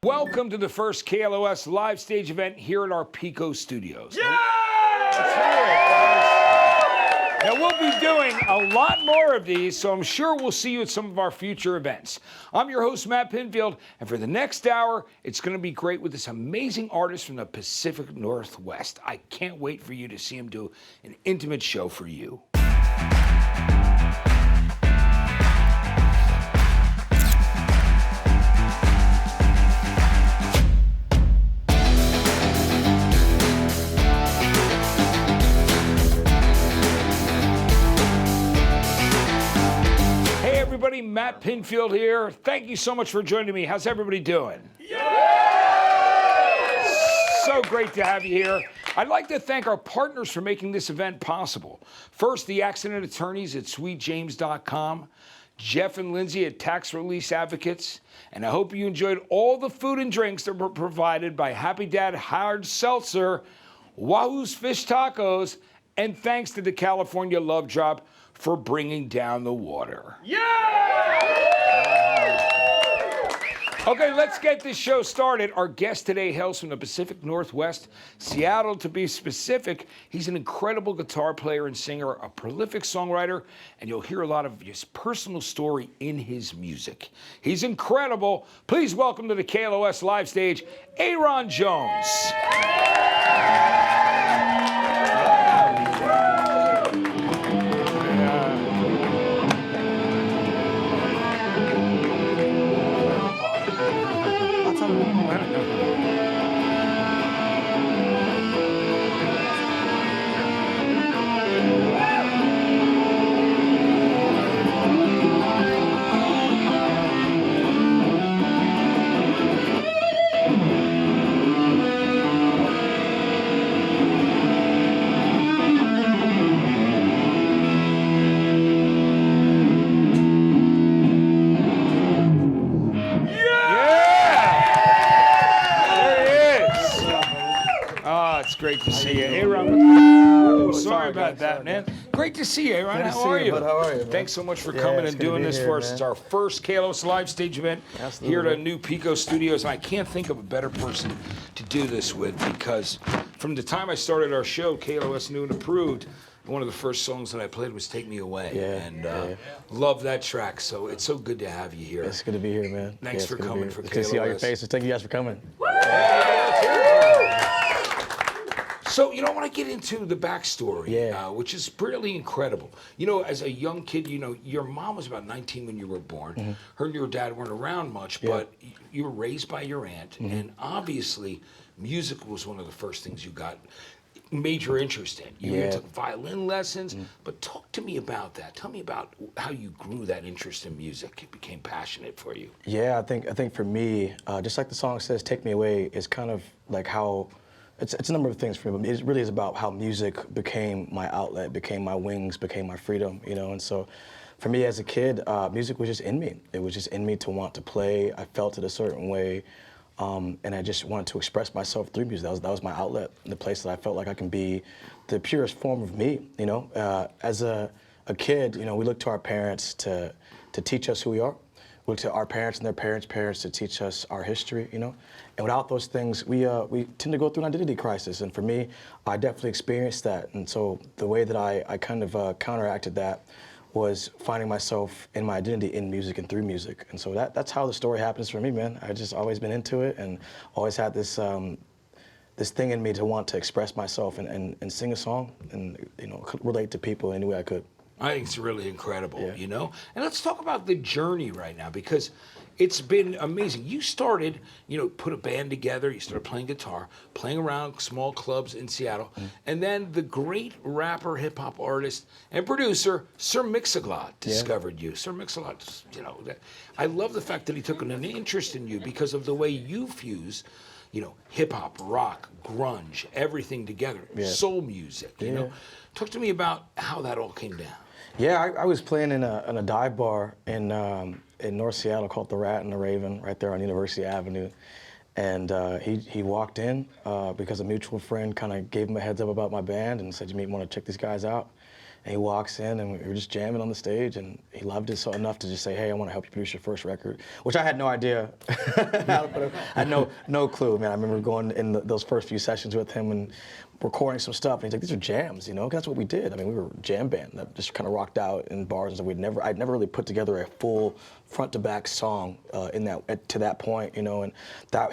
Welcome to the first KLOS Live Stage event here at our Pico Studios. Yeah! Now, we'll be doing a lot more of these, so I'm sure we'll see you at some of our future events. I'm your host, Matt Pinfield, and for the next hour, it's going to be great with this amazing artist from the Pacific Northwest. I can't wait for you to see him do an intimate show for you. Matt Pinfield here. Thank you so much for joining me. How's everybody doing? Yeah! So great to have you here. I'd like to thank our partners for making this event possible. First, the accident attorneys at sweetjames.com, Jeff and Lindsay at Tax Release Advocates, and I hope you enjoyed all the food and drinks that were provided by Happy Dad Hard Seltzer, Wahoo's Fish Tacos, and thanks to the California Love Drop for bringing down the water. Yeah! Okay, let's get this show started. Our guest today hails from the Pacific Northwest, Seattle to be specific. He's an incredible guitar player and singer, a prolific songwriter, and you'll hear a lot of his personal story in his music. He's incredible. Please welcome to the KLOS Live Stage, Ayron Jones. Great to see you, Ayron. Sorry about that, man. Great to see you, Ayron. How are you? How are you, man? Thanks so much for coming and doing this for us. It's our first KLOS Live Stage event here at our new Pico Studios, and I can't think of a better person to do this with because from the time I started our show, KLOS New and Approved, one of the first songs that I played was Take Me Away, and love that track, so it's so good to have you here. It's good to be here, man. Thanks for coming for KLOS. Good to see all your faces. Thank you guys for coming. So, I want to get into the backstory, which is really incredible. As a young kid, your mom was about 19 when you were born. Mm-hmm. Her and your dad weren't around much, but you were raised by your aunt, and obviously music was one of the first things you got major interest in. You took violin lessons, but talk to me about that. Tell me about how you grew that interest in music. It became passionate for you. Yeah, I think for me, just like the song says, Take Me Away is kind of like how it's a number of things for me. It really is about how music became my outlet, became my wings, became my freedom, And so for me as a kid, music was just in me. It was just in me to want to play. I felt it a certain way. And I just wanted to express myself through music. That was my outlet, the place that I felt like I can be the purest form of me, As a kid, we look to our parents to teach us who we are. We look to our parents and their parents' to teach us our history, And without those things, we tend to go through an identity crisis. And for me, I definitely experienced that. And so the way that I kind of counteracted that was finding myself in my identity in music and through music. And so that's how the story happens for me, man. I've just always been into it and always had this this thing in me to want to express myself and sing a song and relate to people any way I could. I think it's really incredible, And let's talk about the journey right now because it's been amazing. You started, put a band together, you started playing guitar, playing around small clubs in Seattle, and then the great rapper, hip-hop artist, and producer, Sir Mix-a-Lot discovered you. Sir Mix-a-Lot, I love the fact that he took an interest in you because of the way you fuse, hip-hop, rock, grunge, everything together, soul music, Talk to me about how that all came down. Yeah, I was playing in a dive bar in North Seattle called The Rat and the Raven, right there on University Avenue. And he walked in because a mutual friend kind of gave him a heads up about my band and said, you may want to check these guys out. And he walks in, and we were just jamming on the stage, and he loved it so enough to just say, hey, I want to help you produce your first record, which I had no idea how to put it. I had no clue, man. I remember going in those first few sessions with him and recording some stuff, and he's like, these are jams, you know? 'Cause that's what we did. I mean, we were a jam band that just kind of rocked out in bars, and so I'd never really put together a full front-to-back song to that point, you know, and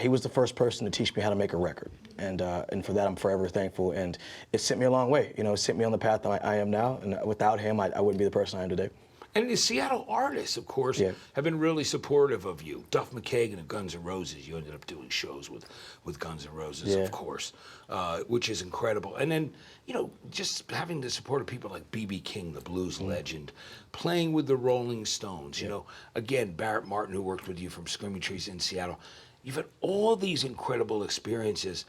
he was the first person to teach me how to make a record. And for that, I'm forever thankful. And it sent me a long way. You know, it sent me on the path that I am now. And without him, I wouldn't be the person I am today. And the Seattle artists, of course, have been really supportive of you. Duff McKagan of Guns N' Roses, you ended up doing shows with Guns N' Roses, of course, which is incredible. And then, you know, just having the support of people like B.B. King, the blues legend, playing with the Rolling Stones, you know. Again, Barrett Martin, who worked with you from Screaming Trees in Seattle. You've had all these incredible experiences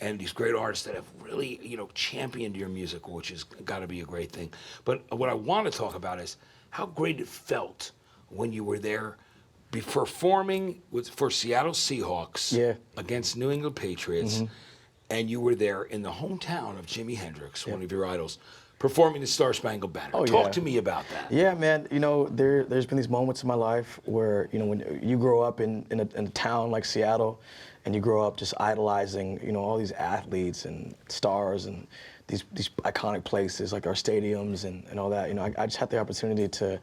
and these great artists that have really, you know, championed your music, which has got to be a great thing. But what I want to talk about is how great it felt when you were there performing for Seattle Seahawks against New England Patriots, and you were there in the hometown of Jimi Hendrix, one of your idols, performing the Star Spangled Banner. Talk to me about that. Yeah, man. You know, there's been these moments in my life where, you know, when you grow up in a town like Seattle, and you grow up just idolizing, you know, all these athletes and stars and these iconic places like our stadiums and all that. You know, I just had the opportunity to,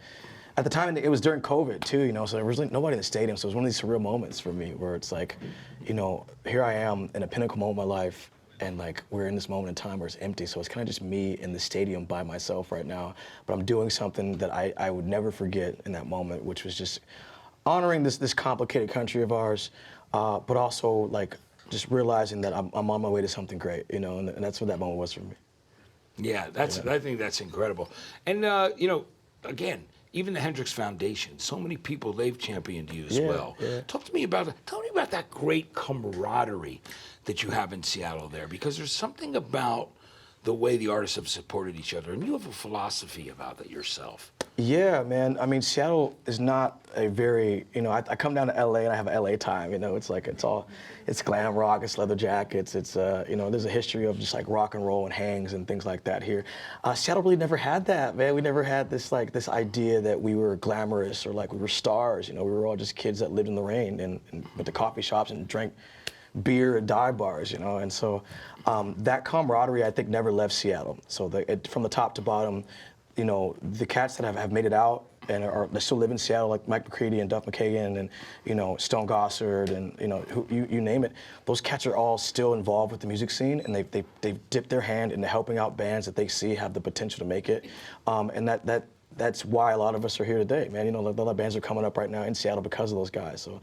at the time, it was during COVID too, you know, so there was like nobody in the stadium. So it was one of these surreal moments for me where it's like, you know, here I am in a pinnacle moment of my life, and like we're in this moment in time where it's empty. So it's kind of just me in the stadium by myself right now. But I'm doing something that I would never forget in that moment, which was just honoring this complicated country of ours, but also like just realizing that I'm on my way to something great, you know, and that's what that moment was for me. Yeah, I think that's incredible. And you know, again, even the Hendrix Foundation, so many people, they've championed you as well. Tell me about that great camaraderie that you have in Seattle there, because there's something about the way the artists have supported each other, and you have a philosophy about that yourself. Yeah, man. I mean, Seattle is not a very, you know, I come down to LA and I have an LA time, you know, it's like, it's glam rock, it's leather jackets, it's, you know, there's a history of just like rock and roll and hangs and things like that here. Seattle really never had that, man. We never had this idea that we were glamorous or like we were stars, you know, we were all just kids that lived in the rain and went to coffee shops and drank beer at dive bars, you know, and so that camaraderie I think never left Seattle. So from the top to bottom, you know, the cats that have made it out and they still live in Seattle, like Mike McCready and Duff McKagan and, you know, Stone Gossard and, you know, you name it. Those cats are all still involved with the music scene, and they've dipped their hand into helping out bands that they see have the potential to make it. And that's why a lot of us are here today, man. You know, a lot of bands are coming up right now in Seattle because of those guys. So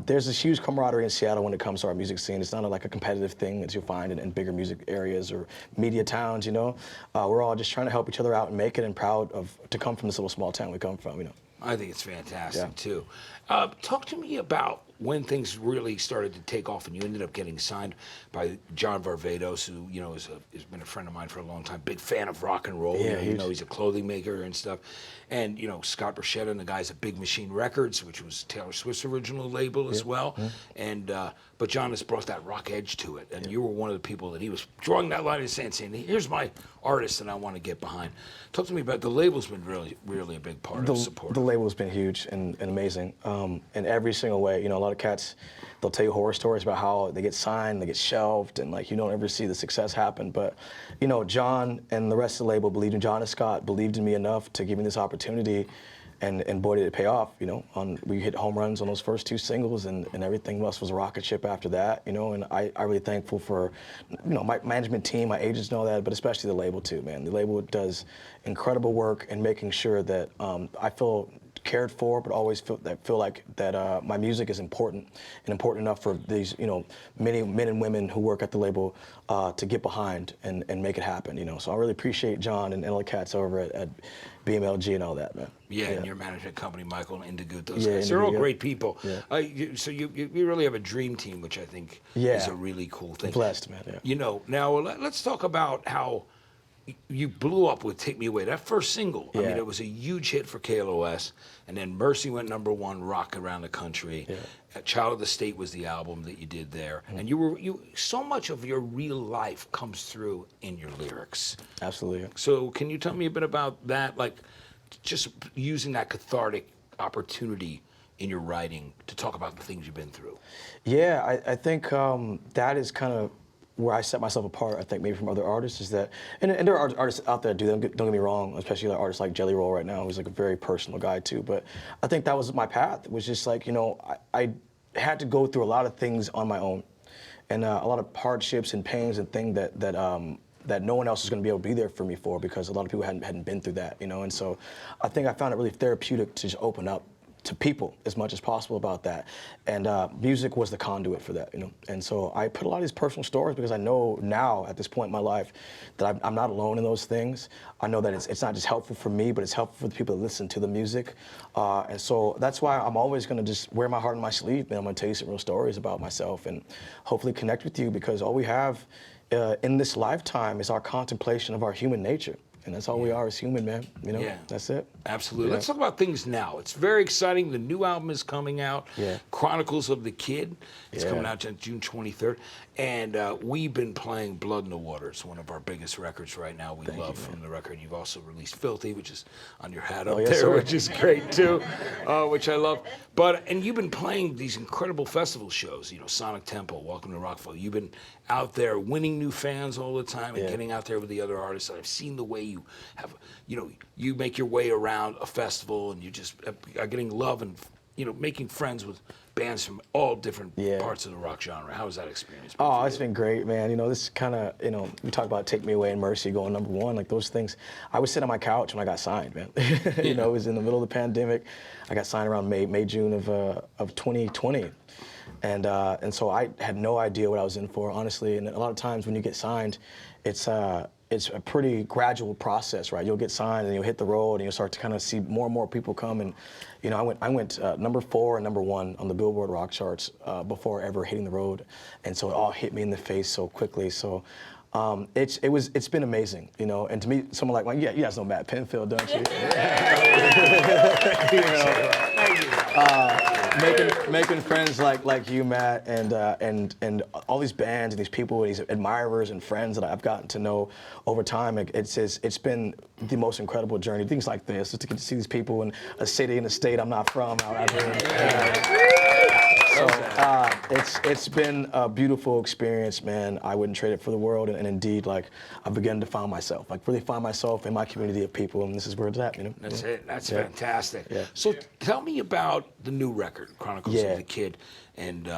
there's this huge camaraderie in Seattle when it comes to our music scene. It's not like a competitive thing that you'll find in bigger music areas or media towns, you know. We're all just trying to help each other out and make it, and proud to come from this little small town we come from, you know. I think it's fantastic, too. Talk to me about when things really started to take off and you ended up getting signed by John Varvatos, who, you know, has been a friend of mine for a long time, big fan of rock and roll. Yeah, you know, he's a clothing maker and stuff. And, you know, Scott Borchetta and the guys at Big Machine Records, which was Taylor Swift's original label as well. And but John has brought that rock edge to it. And you were one of the people that he was drawing that line in the sand, saying, here's my artist that I want to get behind. Talk to me about the label's been really a big part of support. The label's been huge and amazing in every single way. You know, a lot of cats, they'll tell you horror stories about how they get signed, they get shelved, and like you don't ever see the success happen. But, you know, John and the rest of the label believed in John and Scott, believed in me enough to give me this opportunity, and boy did it pay off. You know, we hit home runs on those first two singles, and everything else was a rocket ship after that. You know, and I'm really thankful for, you know, my management team, my agents know that, but especially the label too, man. The label does incredible work in making sure that I feel cared for, but always feel like that my music is important and important enough for these, you know, many men and women who work at the label to get behind and make it happen, you know. So I really appreciate John and all the cats over at BMLG and all that, man. Yeah, and your management company, Michael and Indigood, those guys. They're all great people. So you really have a dream team, which I think is a really cool thing. Blessed, man. You know, now let's talk about how, you blew up with "Take Me Away." That first single, I Yeah. mean, it was a huge hit for KLOS, and then "Mercy" went #1, rock around the country. Yeah. "Child of the State" was the album that you did there, and you so much of your real life comes through in your lyrics. Absolutely. So, can you tell me a bit about that, like just using that cathartic opportunity in your writing to talk about the things you've been through? Yeah, I think that is kind of where I set myself apart, I think, maybe from other artists, is that, and there are artists out there that do that, don't get me wrong, especially like artists like Jelly Roll right now, who's like a very personal guy too, but I think that was my path. It was just like, you know, I had to go through a lot of things on my own, and a lot of hardships and pains and things that no one else is going to be able to be there for me for, because a lot of people hadn't been through that, you know, and so I think I found it really therapeutic to just open up to people as much as possible about that, and music was the conduit for that, you know. And so I put a lot of these personal stories because I know now at this point in my life that I'm not alone in those things. I know that it's not just helpful for me, but it's helpful for the people that listen to the music, and so that's why I'm always going to just wear my heart on my sleeve, and I'm going to tell you some real stories about myself and hopefully connect with you, because all we have in this lifetime is our contemplation of our human nature. And that's all we are as human, man. You know, that's it. Absolutely. Yeah. Let's talk about things now. It's very exciting. The new album is coming out. Yeah. Chronicles of the Kid. It's Yeah. coming out June 23rd. And we've been playing Blood in the Water. It's one of our biggest records right now. We love from the record. You've also released Filthy, which is on your hat up yes, there, sir. which is great too, which I love. And you've been playing these incredible festival shows, you know, Sonic Temple, Welcome to Rockville. You've been out there winning new fans all the time and getting out there with the other artists. And I've seen the way you have, you know, you make your way around a festival and you just are getting love and, you know, making friends with bands from all different parts of the rock genre. How has that experience been? Oh, it's been great, man. You know, this kind of, you know, we talk about Take Me Away and Mercy going #1, like those things. I was sitting on my couch when I got signed, man. You know, it was in the middle of the pandemic. I got signed around May, June of 2020. And so I had no idea what I was in for, honestly. And a lot of times when you get signed, it's a pretty gradual process, right? You'll get signed and you'll hit the road and you'll start to kind of see more and more people come. And, you know, I went #4 and #1 on the Billboard rock charts before ever hitting the road. And so it all hit me in the face so quickly. So it's been amazing, you know. And to me, someone like, well, yeah, you guys know Matt Pinfield, don't you? You know, making friends like you, Matt, and all these bands and these people, these admirers and friends that I've gotten to know over time. It's been the most incredible journey. Things like this, just to get to see these people in a city and a state I'm not from. So it's been a beautiful experience, man. I wouldn't trade it for the world, and indeed, like, I've begun to find myself, like really find myself in my community of people, and this is where it's at, you know. That's it. That's fantastic. Yeah. So tell me about the new record, Chronicles of the Kid, and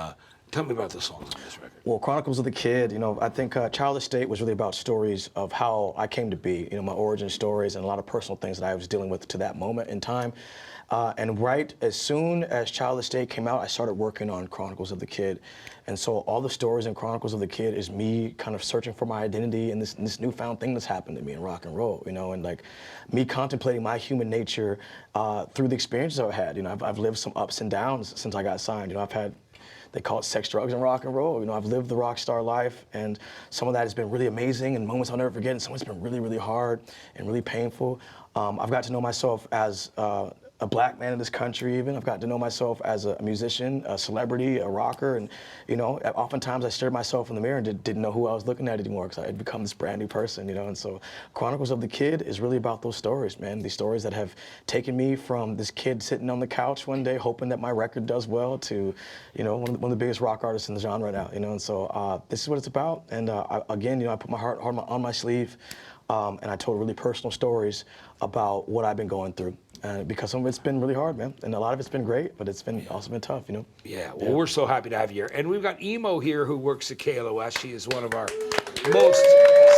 tell me about the songs on this record. Well, Chronicles of the Kid, you know, I think Child of the State was really about stories of how I came to be, you know, my origin stories and a lot of personal things that I was dealing with to that moment in time. And right as soon as Child of the State came out, I started working on Chronicles of the Kid. And so all the stories in Chronicles of the Kid is me kind of searching for my identity and this newfound thing that's happened to me in rock and roll, you know, and like me contemplating my human nature through the experiences I've had. You know, I've lived some ups and downs since I got signed. You know, I've had, they call it sex, drugs, and rock and roll. You know, I've lived the rock star life, and some of that has been really amazing and moments I'll never forget, and some of it's been really, really hard and really painful. I've got to know myself as a black man in this country even. I've got to know myself as a musician, a celebrity, a rocker, and, you know, oftentimes I stared myself in the mirror and didn't know who I was looking at anymore because I had become this brand new person, you know, and so Chronicles of the Kid is really about those stories, man. These stories that have taken me from this kid sitting on the couch one day hoping that my record does well to, you know, one of the biggest rock artists in the genre now, you know, and so this is what it's about. And again, you know, I put my heart on my sleeve, and I told really personal stories about what I've been going through. Because some of it's been really hard, man. And a lot of it's been great, but it's been also been tough, you know? Yeah, well, we're so happy to have you here. And we've got Emo here who works at KLOS. She is one of our most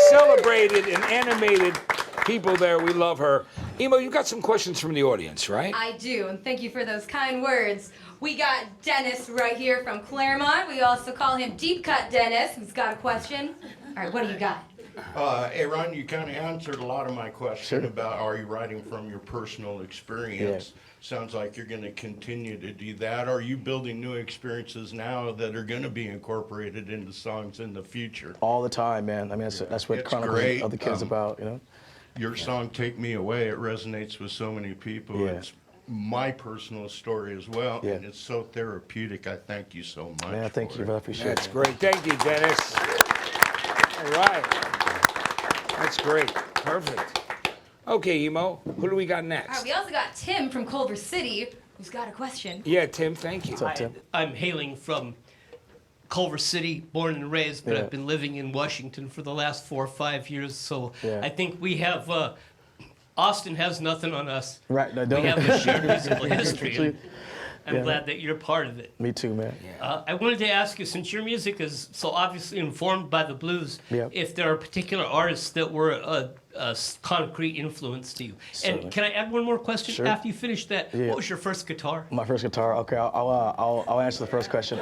celebrated and animated people there. We love her. Emo, you've got some questions from the audience, right? I do, and thank you for those kind words. We got Dennis right here from Claremont. We also call him Deep Cut Dennis, who's got a question. All right, what do you got? Ayron, you kind of answered a lot of my question about are you writing from your personal experience. Sounds like you're going to continue to do that. Are you building new experiences now that are going to be incorporated into songs in the future? All the time, man. I mean, that's what It's Chronicles great. of the Kids about, you know? Your song "Take Me Away" it resonates with so many people. Yeah. It's my personal story as well, Yeah. and it's so therapeutic. I thank you so much. Man, thank you. I appreciate That's it. great. Thank you, Dennis. All right. That's great. Perfect. Okay, Emo, who do we got All right, next? we also got Tim from Culver City, who's got a question. Yeah, Tim, thank you. What's up, Tim? I'm hailing from Culver City, born and raised, but Yeah. I've been living in Washington for the last 4 or 5 years. So Yeah. I think we have Austin has nothing on us. Right, no, We don't. have a shared musical history, and I'm Yeah. glad that you're part of it. Me too, man. I wanted to ask you, since your music is so obviously informed by the blues, Yeah. if there are particular artists that were a concrete influence to you. Certainly. And can I add one more question? Sure. After you finish that, Yeah. what was your first guitar? My first guitar. Okay, I'll answer the first question.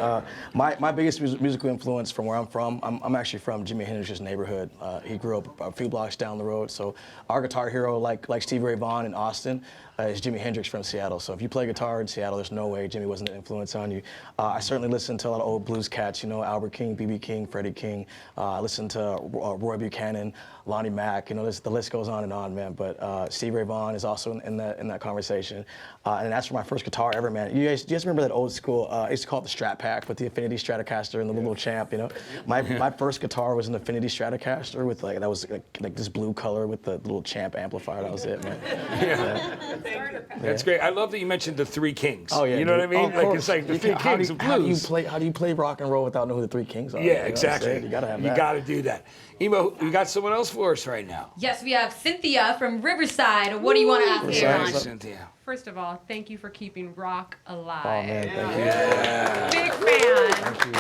My biggest musical influence from where I'm from, I'm actually from Jimi Hendrix's neighborhood. He grew up a few blocks down the road. So our guitar hero, like Stevie Ray Vaughan in Austin, is Jimi Hendrix from Seattle. So if you play guitar in Seattle, there's no way Jimmy wasn't an influence on you. I certainly listened to a lot of old blues cats, you know, Albert King, B.B. King, Freddie King. I listened to Roy Buchanan, Lonnie Mack. You know, the list goes on and on, man. But Stevie Ray Vaughan is also in that conversation. And that's for my first guitar ever, man. You guys remember that old school? I used to call it the Strat Pack with the Affinity Stratocaster and the little champ. You know, my first guitar was an Affinity Stratocaster with that was like this blue color with the little champ amplifier. That was it, man. That's great. I love that you mentioned the Three Kings. Oh yeah, You know dude. what I mean? Of Like course. it's like the You Three can't- how do Kings you- of How do you blues. play rock and roll without knowing who the Three Kings are? Yeah, You know what I'm exactly. saying? You gotta have that. You gotta do that. Emo, we got someone else for us right now. Yes, we have Cynthia from Riverside. What do you want to ask Riverside. Aaron? Hi, Cynthia. First of all, thank you for keeping rock alive. Oh man, thank you. Big fan. Thank you.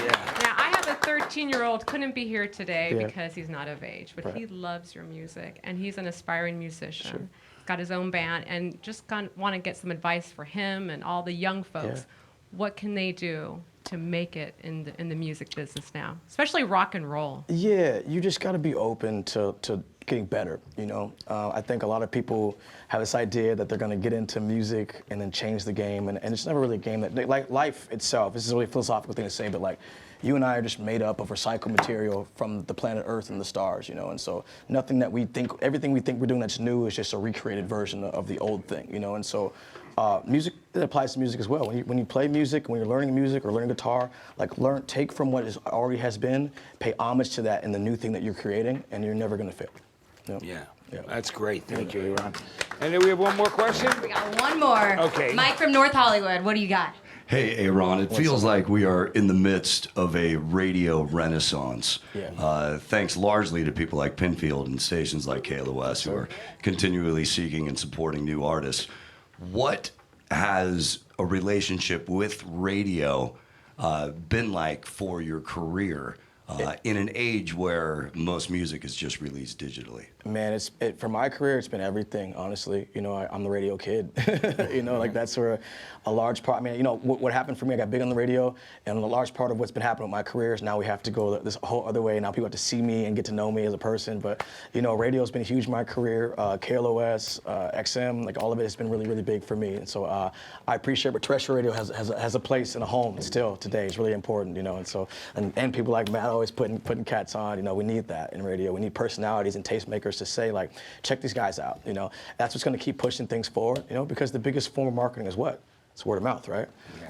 Now, I have a 13-year-old, couldn't be here today Yeah. because he's not of age, but he Right. loves your music, and he's an aspiring musician. He's got his own band, and just want to get some advice for him and all the young folks. What can they do to make it in the music business now, especially rock and roll? Yeah, you just got to be open to getting better, you know? I think a lot of people have this idea that they're going to get into music and then change the game, and it's never really a game that, like life itself, this is a really philosophical thing to say, but like, you and I are just made up of recycled material from the planet Earth and the stars, you know? And so nothing that we think, everything we think we're doing that's new is just a recreated version of the old thing, you know? And so music, it applies to music as well. When you play music, when you're learning music or learning guitar, like take from what already has been, pay homage to that in the new thing that you're creating, and you're never gonna fail. You know? Yeah, that's great. Thank you, Aaron. And then we have one more question. We got one more. Okay. Mike from North Hollywood. What do you got? Hey, Ayron, it feels like we are in the midst of a radio renaissance. Yeah. Thanks largely to people like Pinfield and stations like KLOS who are continually seeking and supporting new artists. What has a relationship with radio been like for your career in an age where most music is just released digitally? Man, for my career, it's been everything, honestly. You know, I'm the radio kid. You know, like that's where a large part, I mean, you know, what happened for me, I got big on the radio, and a large part of what's been happening with my career is now we have to go this whole other way. Now people have to see me and get to know me as a person. But, you know, radio's been huge in my career. KLOS, XM, like all of it has been really, really big for me. And so I appreciate, but terrestrial radio has a place and a home still today. It's really important, you know, and so, and people like Matt always putting cats on, you know, we need that in radio. We need personalities and tastemakers to say, like, check these guys out, you know. That's what's going to keep pushing things forward, you know, because the biggest form of marketing is what? It's word of mouth, right?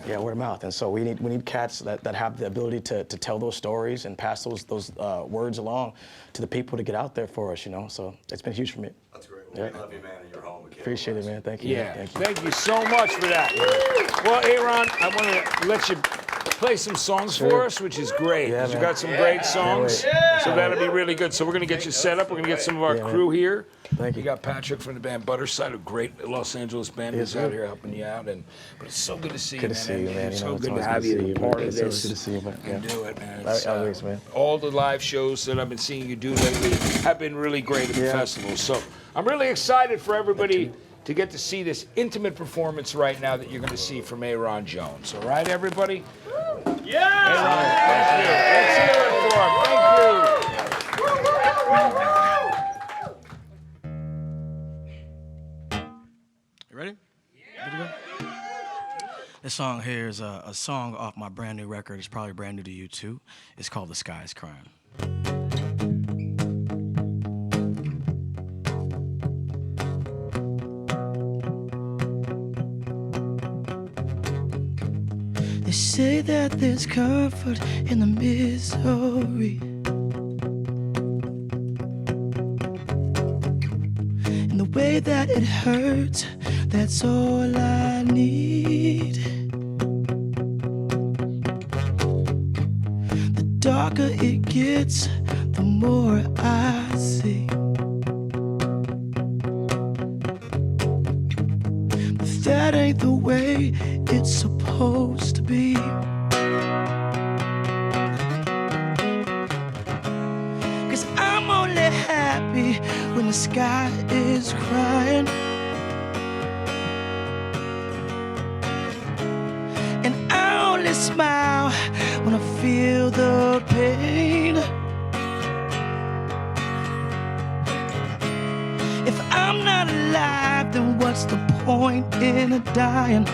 Yeah, word of mouth. And so we need cats that have the ability to tell those stories and pass those words along to the people to get out there for us, you know. So it's been huge for me. That's great. Well, we love you, man, and you're home. Appreciate it, man. Thank you. Yeah, Thank you. thank you so much for that. Well, Aaron, I want to let you play some songs for us, which is great. Yeah, 'Cause you man. got some great songs, so that'll be really good. So we're going to get you set up. We're going to get some of our crew here. Thank you. You got Patrick from the band Butterside, a great Los Angeles band who's Yes, out sir. here helping you out. But it's so good to see you, Good man. to see you, man. It's You so know, it's good to always have good to you see to you, be man. part of It's always this. good to see you, man. And Yeah. do it, man. It's, Always, man. all the live shows that I've been seeing you do lately have been really great at the Yeah. festival. So I'm really excited for everybody to get to see this intimate performance right now that you're going to see from Ayron Jones. All right, everybody? Yeah! Ayron, thank you. Let's hear it for him. Thank you. Ready? Good to go? This song here is a song off my brand new record. It's probably brand new to you too. It's called The Sky is Crying. They say that there's comfort in the misery, in the way that it hurts. That's all I need. The darker it gets, the more I see. But that ain't the way it's supposed to be. 'Cause I'm only happy when the sky is crying. Smile when I feel the pain. If I'm not alive, then what's the point in dying?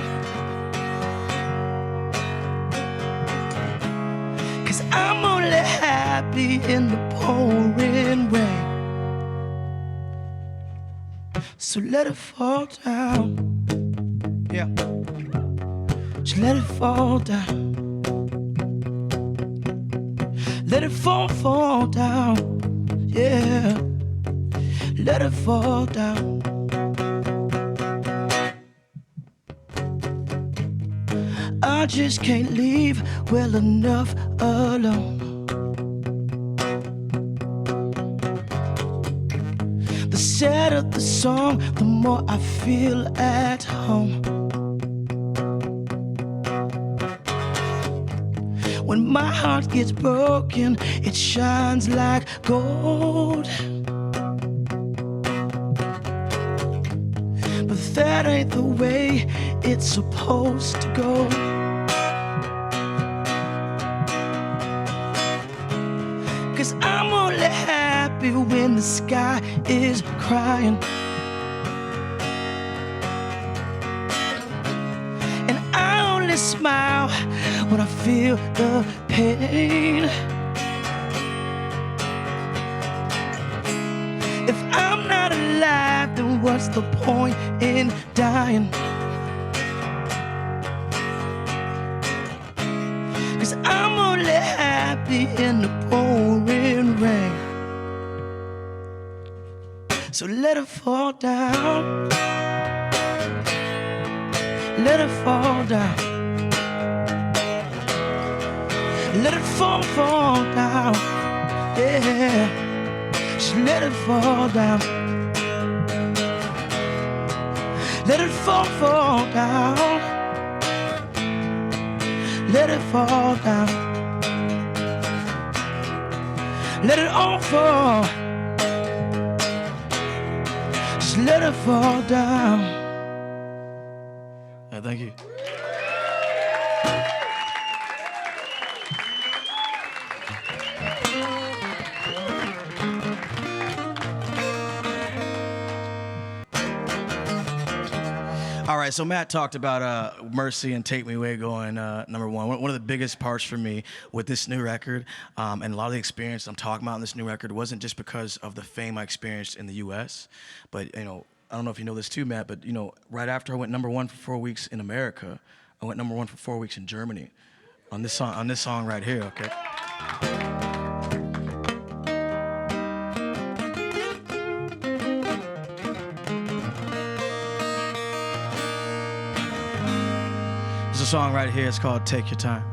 'Cause I'm only happy in the pouring rain. So let it fall down. Yeah. Just let it fall down. Let it fall down. Yeah. Let it fall down. I just can't leave well enough alone. The sadder the song, the more I feel at home. When my heart gets broken, it shines like gold. But that ain't the way it's supposed to go. 'Cause I'm only happy when the sky is crying. And I only smile when I feel the pain. If I'm not alive, then what's the point in dying? 'Cause I'm only happy in the pouring rain. So let it fall down. Let it fall down. Let it fall down, yeah. Just let it fall down. Let it fall down. Let it fall down. Let it all fall. Just let it fall down. Yeah, thank you. All right, so Matt talked about Mercy and Take Me Away going number one. One of the biggest parts for me with this new record and a lot of the experience I'm talking about in this new record wasn't just because of the fame I experienced in the U.S., but, you know, I don't know if you know this too, Matt, but, you know, right after I went number one for 4 weeks in America, I went number one for 4 weeks in Germany on this song right here, okay? There's a song right here, it's called Take Your Time.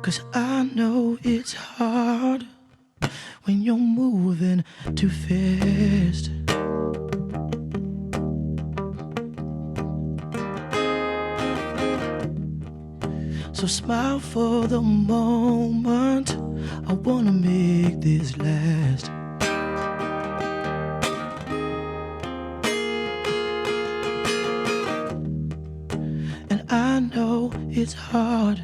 Cause I know it's hard when you're moving too fast. So smile for the moment, I wanna make this last. And I know it's hard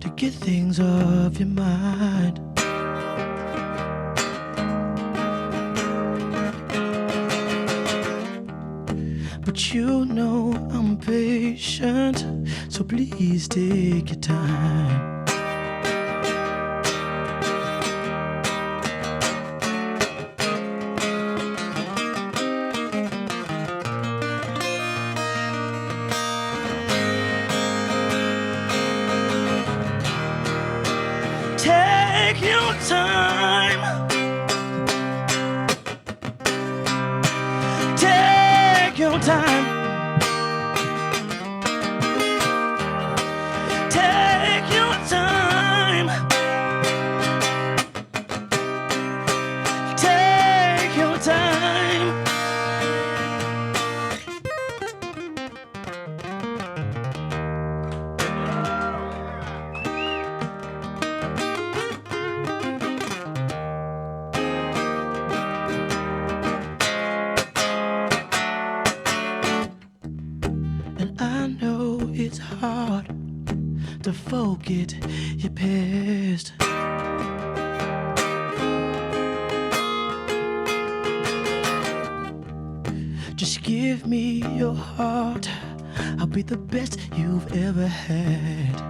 to get things off your mind. But you know I'm patient, so please take your time. Take your time. Take your time. Take your time. Take your time. And I know it's hard to forget your past. Just give me your heart, I'll be the best you've ever had.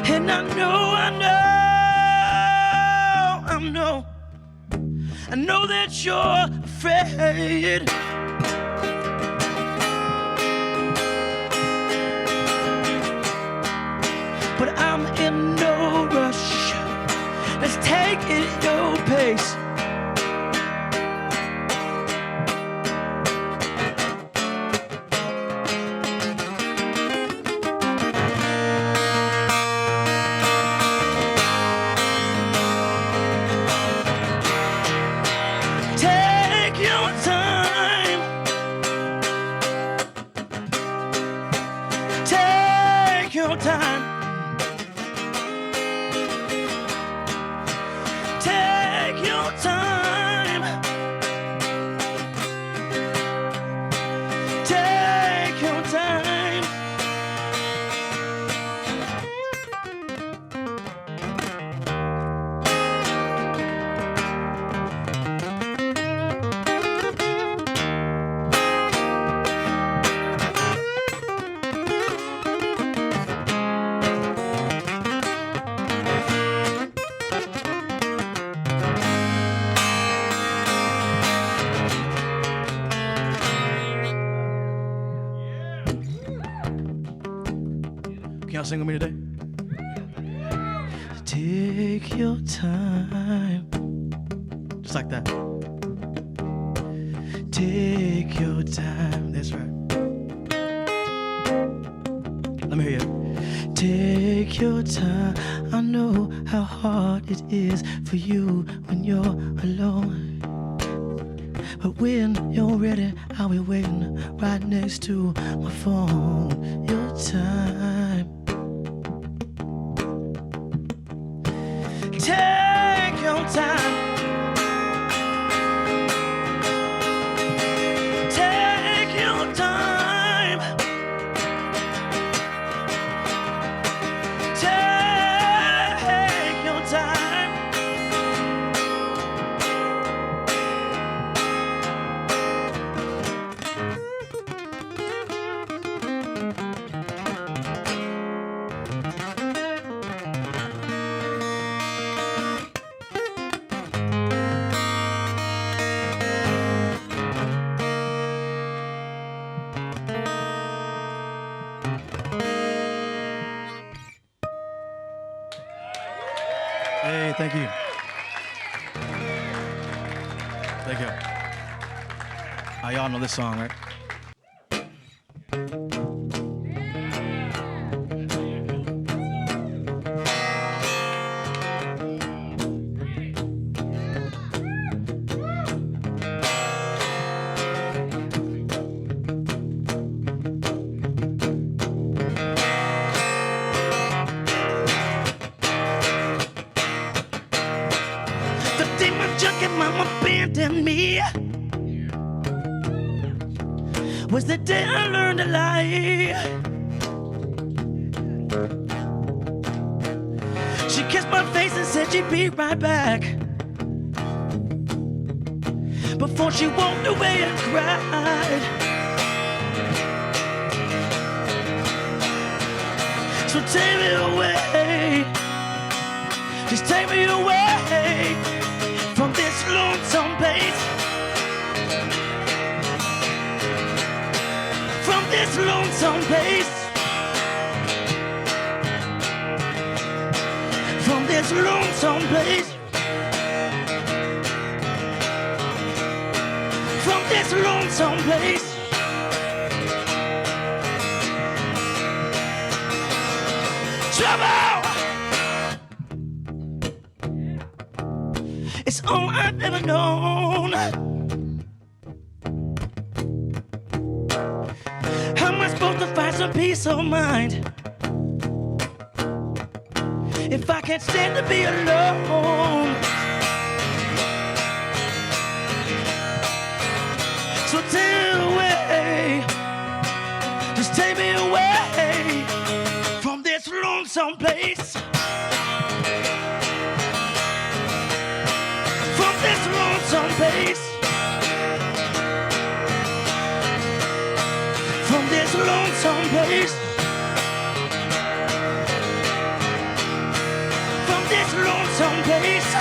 And I know that you're afraid. But I'm in no rush. Let's take it at your pace. Take your time. Take your time. Take your time. Take your time. Can y'all sing with me today? Take your time. Just like that. Take your time. That's right. Let me hear you. Take your time. I know how hard it is for you when you're alone. But when you're ready, I'll be waiting right next to my phone. Your time. Take your time. Take your time. Take your time. Hey, thank you. Thank you. Y'all know this song, right? The day my junkie mama abandoned me was the day I learned to lie. She kissed my face and said she'd be right back. before she walked away and cried. So take me away, just take me away from this lonesome place, from this lonesome place, from this lonesome place, from this lonesome place. Trouble! It's all I've ever known. How am I supposed to find some peace of mind if I can't stand to be alone? So take me away, just take me away from this lonesome place, from this lonesome place, from this lonesome place, from this lonesome place.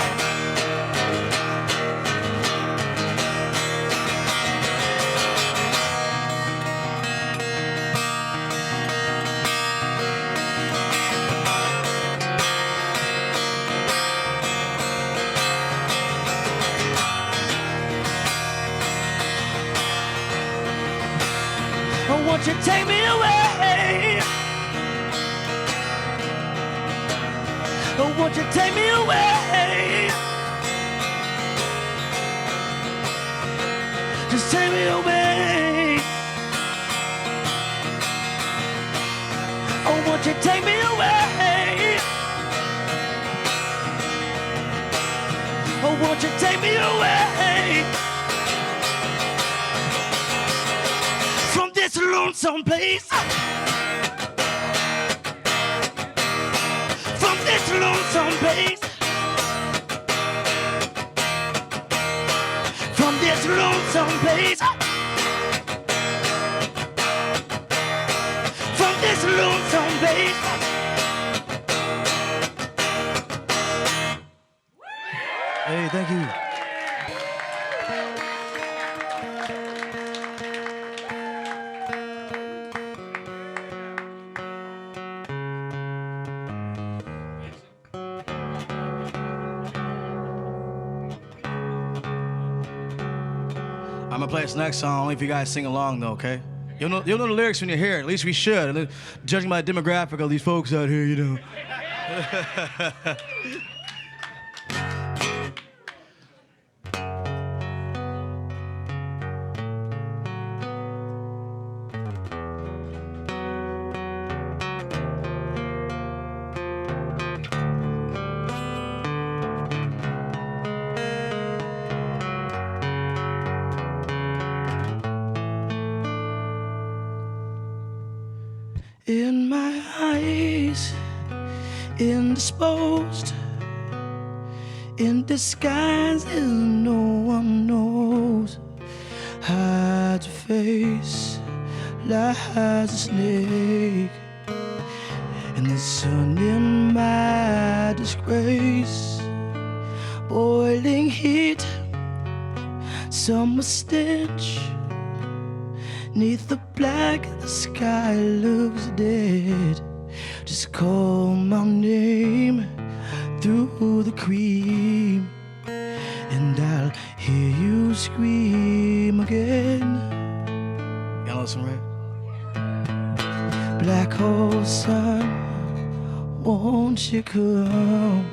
Oh, won't you take me away? Oh, won't you take me away? Just take me away. Oh, won't you take me away? Oh, won't you take me away from this lonesome place, from this lonesome place, from this lonesome place, from this lonesome place. Hey, thank you. I'm gonna play this next song only if you guys sing along though, okay? You'll know the lyrics when you hear it. At least we should. Judging by the demographic of these folks out here, you know. In my eyes, indisposed, in disguise, and no one knows. Hide your face, lies a snake, and the sun in my disgrace. Boiling heat, summer stench. 'Neath the black, the sky looks dead. Just call my name through the cream, and I'll hear you scream again. Y'all listen, right? Black hole sun, won't you come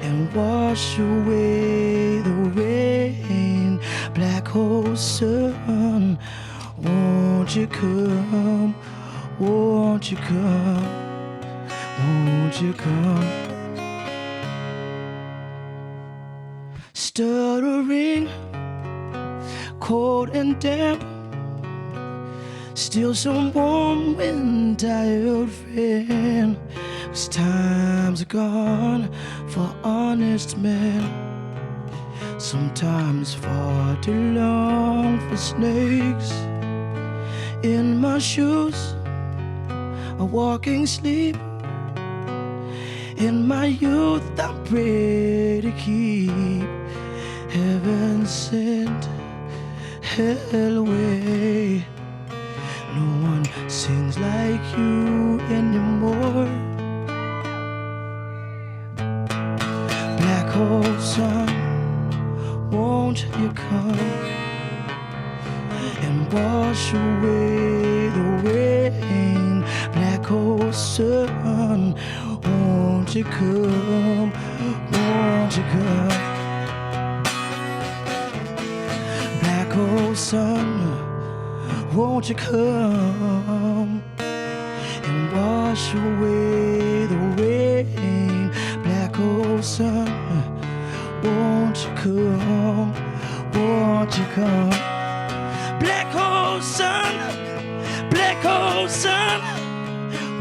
and wash away the rain? Black hole sun, won't you come? Won't you come? Won't you come? Stuttering, cold and damp, still some warm and tired friend. 'Cause times are gone for honest men. Sometimes far too long for snakes in my shoes, a walking sleep. In my youth I pray to keep heaven sent hell away. No one sings like you anymore. Black hole sun, won't you come and wash away the rain? Black hole sun, won't you come, won't you come? Black hole sun, won't you come and wash away the rain? Black hole sun, won't you come, won't you come? Black hole sun,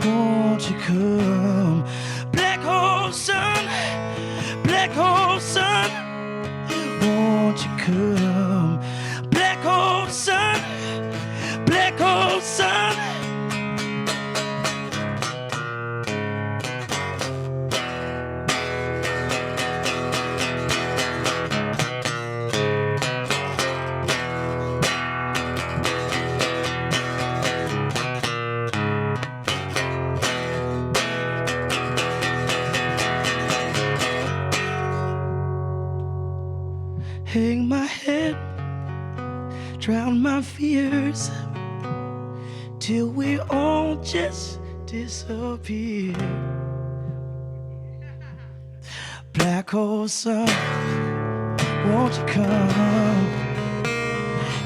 won't you come? Black hole sun, won't you come? Black hole sun, black hole sun. Hang my head, drown my fears, till we all just disappear. Black hole sun, won't you come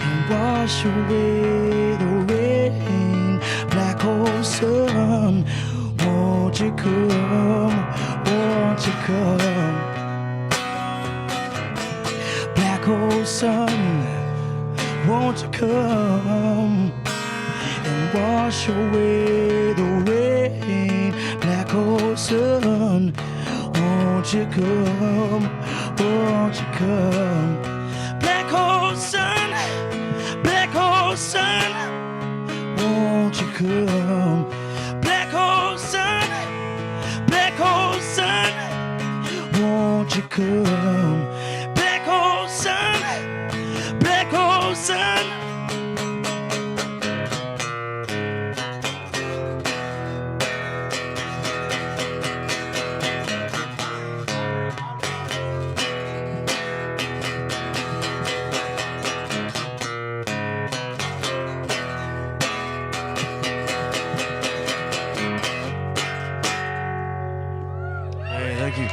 and wash away the rain? Black hole sun, won't you come, won't you come? Black hole sun, won't you come and wash away the rain? Black hole sun, won't you come, won't you come? Black hole sun, won't you come? Black hole sun, won't you come? Black hole sun, black hole sun. Hey, thank you.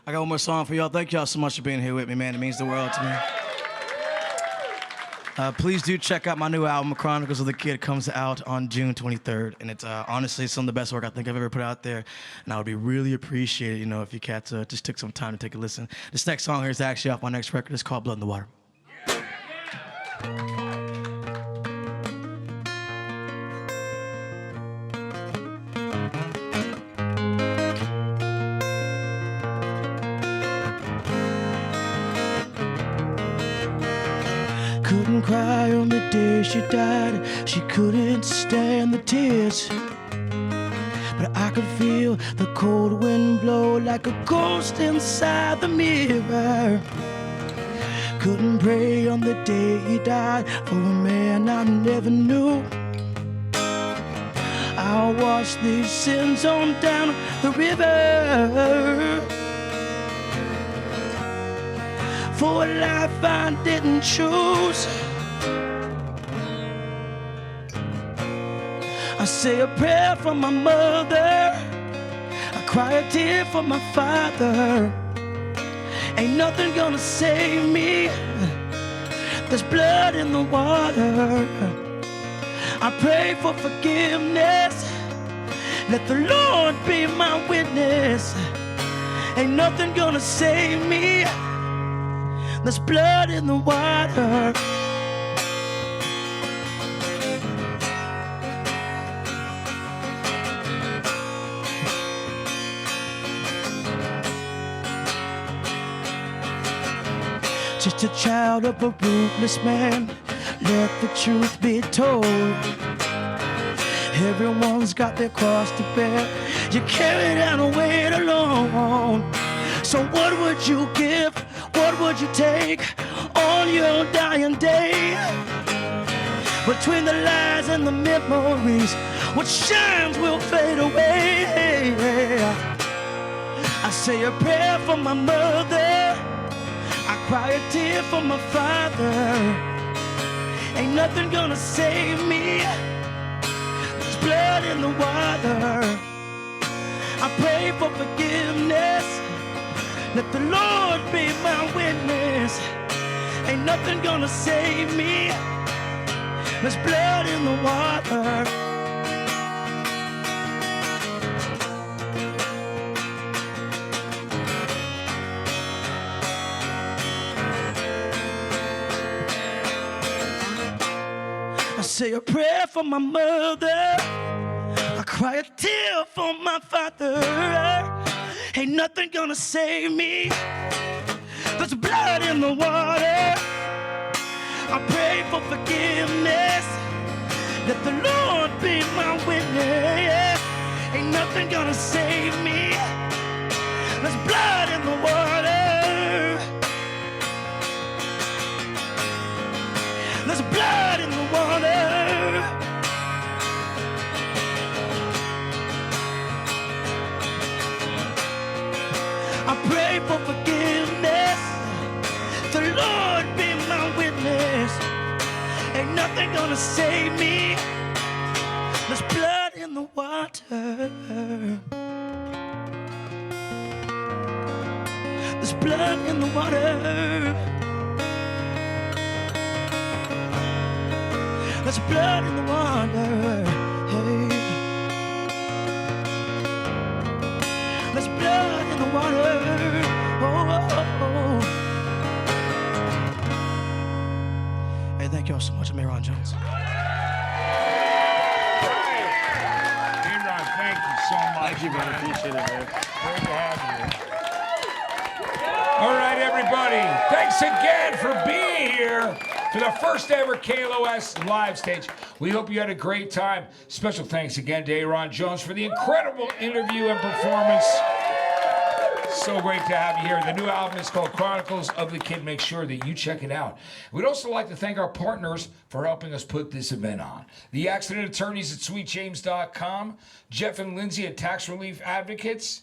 I got one more song for y'all. Thank y'all so much for being here with me, man. It means the world to me. Please do check out my new album, Chronicles of the Kid. Comes out on June 23rd, and it's honestly some of the best work I think I've ever put out there. And I would be really appreciated, you know, if you cats just took some time to take a listen. This next song here is actually off my next record. It's called Blood in the Water. Couldn't cry on the day she died. She couldn't stand the tears. But I could feel the cold wind blow like a ghost inside the mirror. Couldn't pray on the day he died for a man I never knew. I'll wash these sins on down the river. For a life I didn't choose. I say a prayer for my mother. I cry a tear for my father. Ain't nothing gonna save me. There's blood in the water. I pray for forgiveness. Let the Lord be my witness. Ain't nothing gonna save me. There's blood in the water. just a child of a ruthless man. Let the truth be told. Everyone's got their cross to bear. You carry that weight alone. So what would you give? What would you take on your dying day? Between the lies and the memories, what shines will fade away. I say a prayer for my mother, I cry a tear for my father. Ain't nothing gonna save me, there's blood in the water. I pray for forgiveness, let the Lord be my witness. Ain't nothing gonna save me, there's blood in the water. I say a prayer for my mother, I cry a tear for my father. Ain't nothing gonna save me, there's blood in the water. I pray for forgiveness, let the Lord be my witness. Ain't nothing gonna save me, there's blood in the water. There's blood in the water. I pray for forgiveness, the Lord be my witness. Ain't nothing gonna save me, there's blood in the water. There's blood in the water. There's blood in the water. Hey. There's blood in the water. Oh, oh, oh. Hey, thank y'all so much. I'm Ayron Jones. Ayron, thank you so much. Thank you, man. Appreciate it, man. Great to have you. All right, everybody. Thanks again for being here for the first ever KLOS Live Stage. We hope you had a great time. Special thanks again to Ayron Jones for the incredible interview and performance. So great to have you here. The new album is called Chronicles of the Kid. Make sure that you check it out. We'd also like to thank our partners for helping us put this event on. The accident attorneys at sweetjames.com, Jeff and Lindsay at Tax Relief Advocates,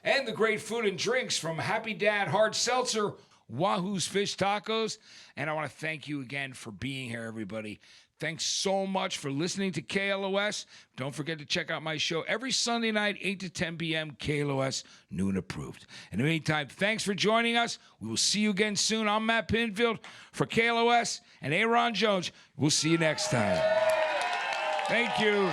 and the great food and drinks from Happy Dad Hard Seltzer, Wahoo's Fish Tacos. And I want to thank you again for being here, everybody. Thanks so much for listening to KLOS. Don't forget to check out my show every Sunday night, 8 to 10 p.m., KLOS, new and approved. In the meantime, thanks for joining us. We will see you again soon. I'm Matt Pinfield for KLOS and Ayron Jones. We'll see you next time. Thank you.